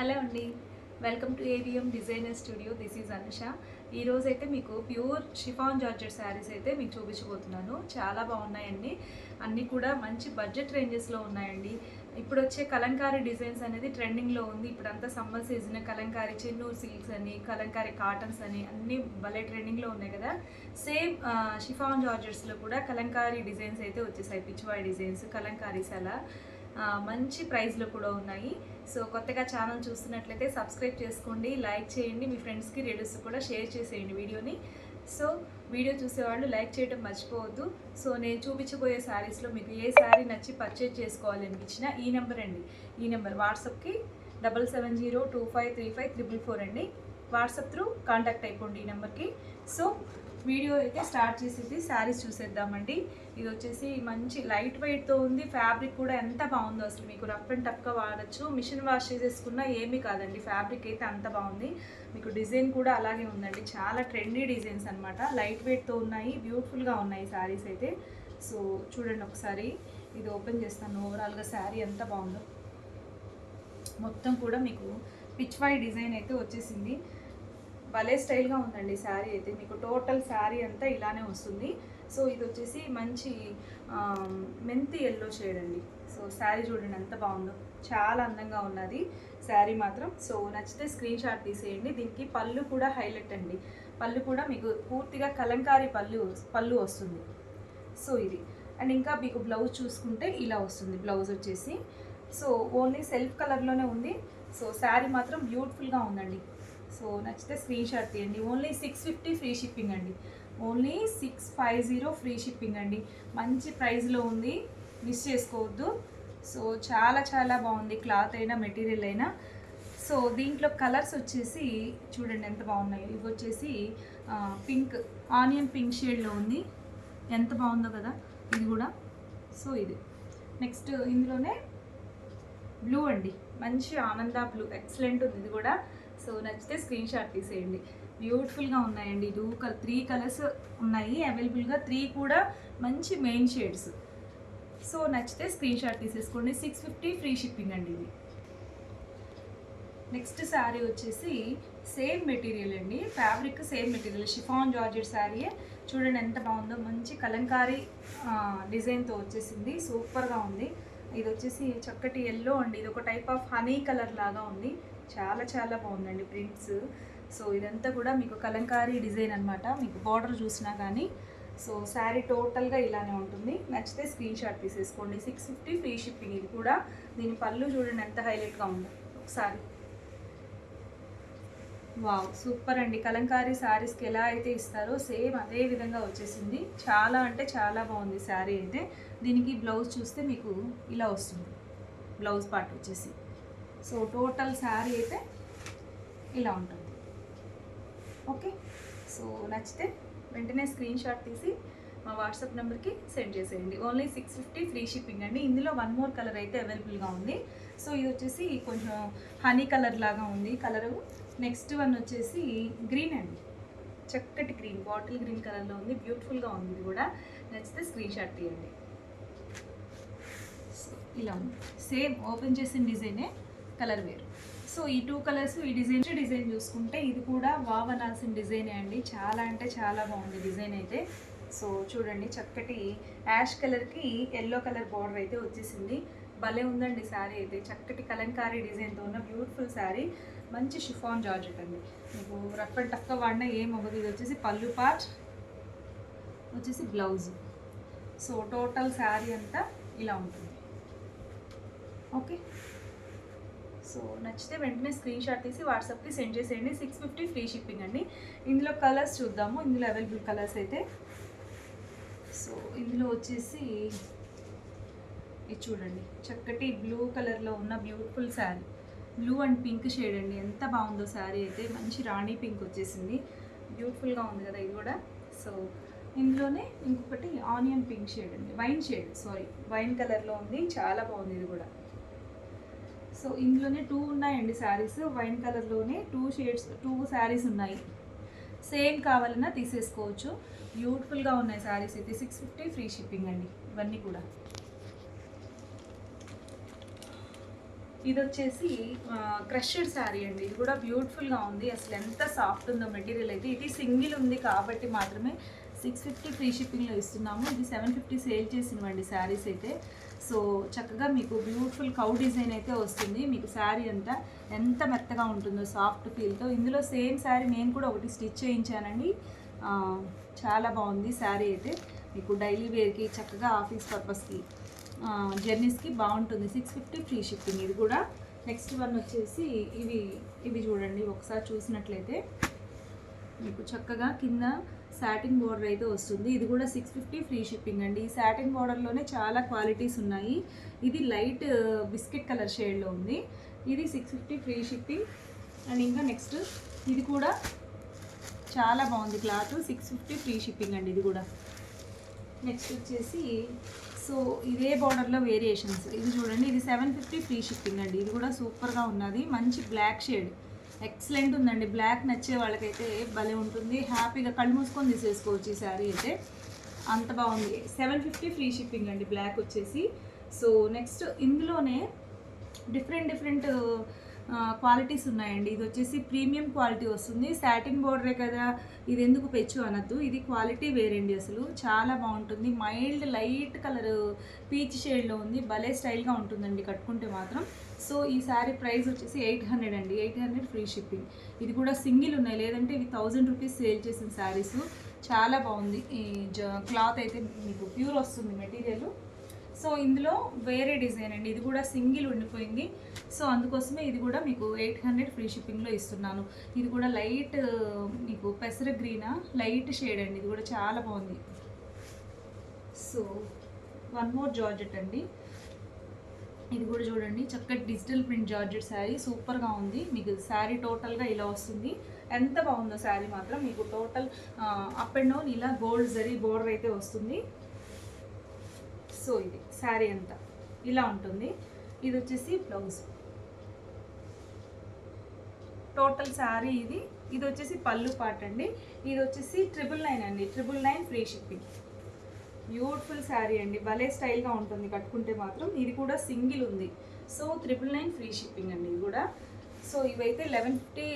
Hello అండి, welcome to AVM designer studio. This is Anusha. ఈరోజు అయితే మీకు ప్యూర్ షిఫాన్ జార్జెట్ శారీస్ అయితే మీకు చూపించబోతున్నాను. చాలా బాగున్నాయండి. అన్నీ కూడా మంచి బడ్జెట్ రేంజెస్లో ఉన్నాయండి. ఇప్పుడు వచ్చే కలంకారీ డిజైన్స్ అనేది ట్రెండింగ్లో ఉంది. ఇప్పుడు అంతా summer season Kalamkari Chennur silks అని, కలంకారీ కాటన్స్ అని అన్నీ భలే ట్రెండింగ్లో ఉన్నాయి కదా. సేమ్ షిఫాన్ జార్జెట్స్లో కూడా కలంకారీ డిజైన్స్ అయితే వచ్చేసాయి. పిచ్వాయ్ డిజైన్స్ కలంకారీస్ అలా మంచి ప్రైస్లో కూడా ఉన్నాయి. సో కొత్తగా ఛానల్ చూస్తున్నట్లయితే సబ్స్క్రైబ్ చేసుకోండి, లైక్ చేయండి, మీ ఫ్రెండ్స్కి రిలేటివ్స్ కూడా షేర్ చేసేయండి వీడియోని. సో వీడియో చూసేవాళ్ళు లైక్ చేయడం మర్చిపోవద్దు. సో నేను చూపించబోయే శారీస్లో మీకు ఏ శారీ నచ్చి పర్చేజ్ చేసుకోవాలి అనిపించినా ఈ నెంబర్ అండి, ఈ నెంబర్ వాట్సాప్కి 7702535344 అండి. వాట్సాప్ త్రూ కాంటాక్ట్ అయిపోండి ఈ నెంబర్కి. సో వీడియో అయితే స్టార్ట్ చేసేది శారీస్ చూసేద్దామండి. ఇది వచ్చేసి మంచి లైట్ వెయిట్తో ఉంది. ఫ్యాబ్రిక్ కూడా ఎంత బాగుందో, అసలు మీకు రఫ్ అండ్ టఫ్గా వాడచ్చు. మిషన్ వాష్ చేసేసుకున్నా ఏమీ కాదండి. ఫ్యాబ్రిక్ అయితే అంత బాగుంది. మీకు డిజైన్ కూడా అలాగే ఉందండి. చాలా ట్రెండీ డిజైన్స్ అనమాట. లైట్ వెయిట్తో ఉన్నాయి, బ్యూటిఫుల్గా ఉన్నాయి శారీస్ అయితే. సో చూడండి ఒకసారి, ఇది ఓపెన్ చేస్తాను. ఓవరాల్గా శారీ ఎంత బాగుందో. మొత్తం కూడా మీకు పిచ్వాయ్ డిజైన్ అయితే వచ్చేసింది. భలే స్టైల్గా ఉందండి శారీ అయితే. మీకు టోటల్ శారీ అంతా ఇలానే వస్తుంది. సో ఇది వచ్చేసి మంచి మెంతి ఎల్లో షేడ్ అండి. సో శారీ చూడండి ఎంత బాగుందో, చాలా అందంగా ఉన్నది శారీ మాత్రం. సో నచ్చితే స్క్రీన్ షాట్ తీసేయండి. దీనికి పళ్ళు కూడా హైలైట్ అండి. పళ్ళు కూడా మీకు పూర్తిగా కలంకారీ పళ్ళు వస్తుంది. సో ఇది అండ్ ఇంకా మీకు బ్లౌజ్ చూసుకుంటే ఇలా వస్తుంది. బ్లౌజ్ వచ్చేసి సో ఓన్లీ సెల్ఫ్ కలర్లోనే ఉంది. సో శారీ మాత్రం బ్యూటిఫుల్గా ఉందండి. సో నచ్చితే స్క్రీన్ షాట్ తీయండి. ఓన్లీ 650 ఫ్రీ షిప్పింగ్ అండి. ఓన్లీ 650 ఫ్రీ షిప్పింగ్ అండి. మంచి ప్రైస్లో ఉంది, మిస్ చేసుకోవద్దు. సో చాలా చాలా బాగుంది క్లాత్ అయినా మెటీరియల్ అయినా. సో దీంట్లో కలర్స్ వచ్చేసి చూడండి ఎంత బాగున్నాయి. ఇవి వచ్చేసి పింక్, ఆనియన్ పింక్ షేడ్లో ఉంది. ఎంత బాగుందో కదా ఇది కూడా. సో ఇది నెక్స్ట్ ఇందులోనే బ్లూ అండి, మంచి ఆనంద బ్లూ, ఎక్సలెంట్ ఉంది ఇది కూడా. సో నచ్చితే స్క్రీన్ షాట్ తీసేయండి. బ్యూటిఫుల్గా ఉన్నాయండి. 3 కలర్స్ ఉన్నాయి అవైలబుల్గా, 3 కూడా మంచి మెయిన్ షేడ్స్. సో నచ్చితే స్క్రీన్ షాట్ తీసేసుకోండి. 650 ఫ్రీ షిప్పింగ్ అండి ఇది. నెక్స్ట్ శారీ వచ్చేసి సేమ్ మెటీరియల్ అండి. Fabric same material, chiffon georgette శారీయే. చూడండి ఎంత బాగుందో, మంచి కలంకారీ డిజైన్తో వచ్చేసింది. సూపర్గా ఉంది. ఇది వచ్చేసి చక్కటి ఎల్లో అండి. ఇది ఒక టైప్ ఆఫ్ హనీ కలర్ లాగా ఉంది. చాలా చాలా బాగుందండి ప్రింట్స్. సో ఇదంతా కూడా మీకు కలంకారీ డిజైన్ అనమాట. మీకు బార్డర్ చూసినా కానీ. సో శారీ టోటల్గా ఇలానే ఉంటుంది. నచ్చితే స్క్రీన్ షాట్ తీసేసుకోండి. 650 ఫ్రీ షిప్పింగ్ ఇది కూడా. దీని పళ్ళు చూడండి ఎంత హైలైట్గా ఉందో ఒకసారి. వావ్, సూపర్ అండి. కలంకారీ శారీస్కి ఎలా అయితే ఇస్తారో సేమ్ అదే విధంగా వచ్చేసింది. చాలా అంటే చాలా బాగుంది శారీ అయితే. దీనికి బ్లౌజ్ చూస్తే మీకు ఇలా వస్తుంది, బ్లౌజ్ పార్ట్ వచ్చేసి. సో టోటల్ శారీ అయితే ఇలా ఉంటుంది. ఓకే, సో నచ్చితే వెంటనే స్క్రీన్ షాట్ తీసి మా వాట్సాప్ నెంబర్కి సెండ్ చేసేయండి. ఓన్లీ 650 ఫ్రీ షిప్పింగ్ అండి. ఇందులో 1 మోర్ కలర్ అయితే అవైలబుల్గా ఉంది. సో ఇది వచ్చేసి కొంచెం హనీ కలర్ లాగా ఉంది కలరు. నెక్స్ట్ వన్ వచ్చేసి గ్రీన్ అండి, చక్కటి గ్రీన్, బాటిల్ గ్రీన్ కలర్లో ఉంది. బ్యూటిఫుల్గా ఉంది ఇది కూడా. నచ్చితే స్క్రీన్ షాట్ తీయండి. సో ఇలా ఉంది, సేమ్ ఓపెన్ చేసిన డిజైనే, కలర్ వేరు. సో ఈ 2 కలర్స్, ఈ డిజైన్ చూసుకుంటే ఇది కూడా వావ్ అనాల్సిన డిజైనే అండి. చాలా అంటే చాలా బాగుంది డిజైన్ అయితే. సో చూడండి చక్కటి యాష్ కలర్కి ఎల్లో కలర్ బార్డర్ అయితే వచ్చేసింది. భలే ఉందండి శారీ అయితే. చక్కటి కలంకారీ డిజైన్తో ఉన్న బ్యూటిఫుల్ శారీ. మంచి షిఫాన్ జార్జెట్ అండి. మీకు రఫ్ అండ్ టఫ్గా వాడినా ఏం అవ్వదు. ఇది వచ్చేసి పళ్ళు పార్ట్, వచ్చేసి బ్లౌజ్. సో టోటల్ శారీ అంతా ఇలా ఉంటుంది. ఓకే, సో నచ్చితే వెంటనే స్క్రీన్ షాట్ తీసి వాట్సాప్కి సెండ్ చేసేయండి. 650 ఫ్రీ షిప్పింగ్ అండి. ఇందులో కలర్స్ చూద్దాము. ఇందులో అవైలబుల్ కలర్స్ అయితే, సో ఇందులో వచ్చేసి ఇది చూడండి చక్కటి బ్లూ కలర్లో ఉన్న beautiful sari. Blue and pink shade అండి. ఎంత బాగుందో శారీ అయితే. మంచి రాణి పింక్ వచ్చేసింది. బ్యూటిఫుల్గా ఉంది కదా ఇది కూడా. సో ఇందులోనే ఇంకొకటి ఆనియన్ పింక్ షేడ్ అండి, వైన్ కలర్లో ఉంది. చాలా బాగుంది ఇది కూడా. సో ఇందులోనే 2 ఉన్నాయండి శారీస్. వైన్ కలర్లోనే 2 శారీస్ ఉన్నాయి. సేమ్ కావాలన్నా తీసేసుకోవచ్చు. బ్యూటిఫుల్గా ఉన్నాయి శారీస్ అయితే. 650 ఫ్రీ షిప్పింగ్ అండి ఇవన్నీ కూడా. ఇది వచ్చేసి క్రషెడ్ శారీ అండి. ఇది కూడా బ్యూటిఫుల్గా ఉంది. అసలు ఎంత సాఫ్ట్ ఉందో మెటీరియల్ అయితే. ఇది సింగిల్ ఉంది కాబట్టి మాత్రమే 650 ఫ్రీ షిప్పింగ్లో ఇస్తున్నాము. ఇది 750 సేల్ చేసినవండి శారీస్ అయితే. సో చక్కగా మీకు బ్యూటిఫుల్ కౌ డిజైన్ అయితే వస్తుంది. మీకు శారీ అంతా ఎంత మెత్తగా ఉంటుందో సాఫ్ట్ ఫీల్తో. ఇందులో సేమ్ శారీ నేను కూడా ఒకటి స్టిచ్ చేయించానండి. చాలా బాగుంది శారీ అయితే. మీకు డైలీ వేర్కి చక్కగా ఆఫీస్ పర్పస్కి జర్నీస్కి బాగుంటుంది. 650 ఫ్రీ షిప్పింగ్ ఇది కూడా. నెక్స్ట్ వన్ వచ్చేసి ఇవి చూడండి, ఒకసారి చూసినట్లయితే మీకు చక్కగా కింద సాటిన్ బోర్డర్ అయితే వస్తుంది. ఇది కూడా 650 ఫ్రీ షిప్పింగ్ అండి. ఈ సాటిన్ బోర్డర్లోనే చాలా క్వాలిటీస్ ఉన్నాయి. ఇది లైట్ బిస్కెట్ కలర్ షేడ్లో ఉంది. ఇది 650 ఫ్రీ షిప్పింగ్. అండ్ ఇంకా నెక్స్ట్ ఇది కూడా చాలా బాగుంది క్లాత్. 650 ఫ్రీ షిప్పింగ్ అండి ఇది కూడా. నెక్స్ట్ వచ్చేసి సో ఇదే బార్డర్లో వేరియేషన్స్. ఇది చూడండి, ఇది 750 ఫ్రీ షిప్పింగ్ అండి. ఇది కూడా సూపర్గా ఉన్నది. మంచి బ్లాక్ షేడ్, ఎక్సలెంట్ ఉందండి. బ్లాక్ నచ్చే వాళ్ళకైతే భలే ఉంటుంది. హ్యాపీగా కళ్ళు మూసుకొని తీసేసుకోవచ్చు ఈ శారీ అయితే, అంత బాగుంది. 750 ఫ్రీ షిప్పింగ్ అండి బ్లాక్ వచ్చేసి. సో నెక్స్ట్ ఇందులోనే డిఫరెంట్ క్వాలిటీస్ ఉన్నాయండి. ఇది వచ్చేసి ప్రీమియం క్వాలిటీ వస్తుంది. సాటిన్ బోర్డరే కదా, ఇది ఎందుకు పెచ్చు అనద్దు. ఇది క్వాలిటీ వేరండి. అసలు చాలా బాగుంటుంది. మైల్డ్ లైట్ కలర్ పీచ్ షేడ్లో ఉంది. భలే స్టైల్గా ఉంటుందండి కట్టుకుంటే మాత్రం. సో ఈ శారీ ప్రైస్ వచ్చేసి 800 అండి. 800 ఫ్రీ షిప్పింగ్. ఇది కూడా సింగిల్ ఉన్నాయి, లేదంటే ఇవి 1000 రూపీస్ సేల్ చేసిన శారీస్. చాలా బాగుంది. ఈ క్లాత్ అయితే మీకు ప్యూర్ వస్తుంది మెటీరియల్. సో ఇందులో వేరే డిజైన్ అండి. ఇది కూడా సింగిల్ ఉండిపోయింది. సో అందుకోసమే ఇది కూడా మీకు 800 ఫ్రీ షిప్పింగ్లో ఇస్తున్నాను. ఇది కూడా లైట్ మీకు పెసర గ్రీనా లైట్ షేడ్ అండి. ఇది కూడా చాలా బాగుంది. సో వన్ మోర్ జార్జెట్ అండి. ఇది కూడా చూడండి, చక్కటి డిజిటల్ ప్రింట్ జార్జెట్ శారీ సూపర్గా ఉంది. మీకు శారీ టోటల్గా ఇలా వస్తుంది. ఎంత బాగుందో శారీ మాత్రం. మీకు టోటల్ అప్ అండ్ డౌన్ ఇలా గోల్డ్ జరీ బోర్డర్ అయితే వస్తుంది. సో ఇది శారీ అంతా ఇలా ఉంటుంది. ఇది వచ్చేసి బ్లౌజ్. టోటల్ శారీ ఇది వచ్చేసి పళ్ళు పార్ట్ అండి. ఇది వచ్చేసి 999 అండి. 999 ఫ్రీ షిప్పింగ్. బ్యూటిఫుల్ శారీ అండి. భలే స్టైల్గా ఉంటుంది కట్టుకుంటే మాత్రం. ఇది కూడా సింగిల్ ఉంది. సో 999 ఫ్రీ షిప్పింగ్ అండి ఇది కూడా. సో ఇవైతే 1150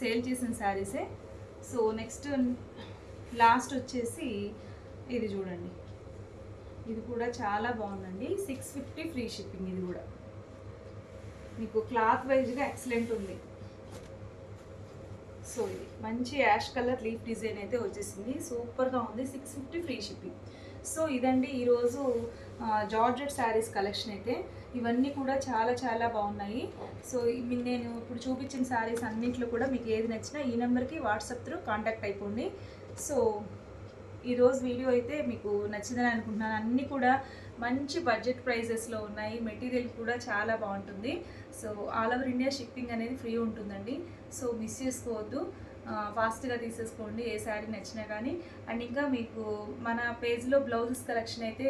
సేల్ చేసిన శారీసే. సో నెక్స్ట్ లాస్ట్ వచ్చేసి ఇది చూడండి, ఇది కూడా చాలా బాగుందండి. 650 ఫ్రీ షిప్పింగ్. ఇది కూడా మీకు క్లాత్ వైజ్గా ఎక్సలెంట్ ఉంది. సో ఇది మంచి యాష్ కలర్ లీఫ్ డిజైన్ అయితే వచ్చేసింది. సూపర్గా ఉంది. 650 ఫ్రీ షిప్పింగ్. సో ఇదండి ఈరోజు జార్జెట్ శారీస్ కలెక్షన్ అయితే. ఇవన్నీ కూడా చాలా బాగున్నాయి. సో నేను ఇప్పుడు చూపించిన శారీస్ అన్నింటిలో కూడా మీకు ఏది నచ్చినా ఈ నెంబర్కి వాట్సాప్ త్రూ కాంటాక్ట్ అయిపోండి. సో ఈరోజు వీడియో అయితే మీకు నచ్చిందని అనుకుంటున్నాను. అన్నీ కూడా మంచి బడ్జెట్ ప్రైజెస్లో ఉన్నాయి. మెటీరియల్ కూడా చాలా బాగుంటుంది. So all over India shipping అనేది ఫ్రీ ఉంటుందండి. సో మిస్ చేసుకోవద్దు, ఫాస్ట్గా తీసేసుకోండి ఏ శారీ నచ్చినా కానీ. అండ్ ఇంకా మీకు మన పేజ్లో బ్లౌజెస్ కలెక్షన్ అయితే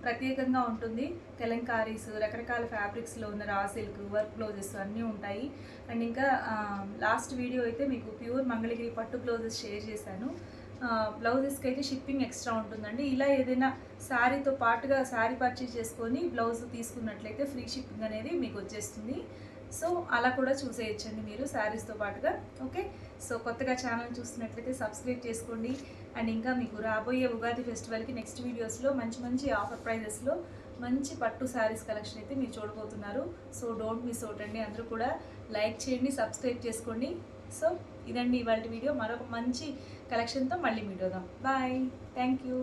ప్రత్యేకంగా ఉంటుంది. కలంకారీస్, రకరకాల ఫ్యాబ్రిక్స్లో ఉన్న రా సిల్క్ వర్క్ బ్లౌజెస్ అన్నీ ఉంటాయి. అండ్ ఇంకా లాస్ట్ వీడియో అయితే మీకు ప్యూర్ మంగళగిరి పట్టు బ్లౌజెస్ షేర్ చేశాను. బ్లౌజెస్కి అయితే షిప్పింగ్ ఎక్స్ట్రా ఉంటుందండి. ఇలా ఏదైనా శారీతో పాటుగా శారీ పర్చేజ్ చేసుకొని బ్లౌజ్ తీసుకున్నట్లయితే ఫ్రీ షిప్పింగ్ అనేది మీకు వచ్చేస్తుంది. సో అలా కూడా చూసేయచ్చండి మీరు శారీస్తో పాటుగా. ఓకే, సో కొత్తగా ఛానల్ చూస్తున్నట్లయితే సబ్స్క్రైబ్ చేసుకోండి. అండ్ ఇంకా మీకు రాబోయే ఉగాది ఫెస్టివల్కి నెక్స్ట్ వీడియోస్లో మంచి ఆఫర్ ప్రైజెస్లో మంచి పట్టు శారీస్ కలెక్షన్ అయితే మీరు చూడబోతున్నారు. సో డోంట్ మిస్ అవుట్ అండి. అందరూ కూడా లైక్ చేయండి, సబ్స్క్రైబ్ చేసుకోండి. సో ఇదండి ఇవాళ వీడియో. మరొక మంచి కలెక్షన్తో మళ్ళీ మీట్ అవుదాం. Bye, thank you.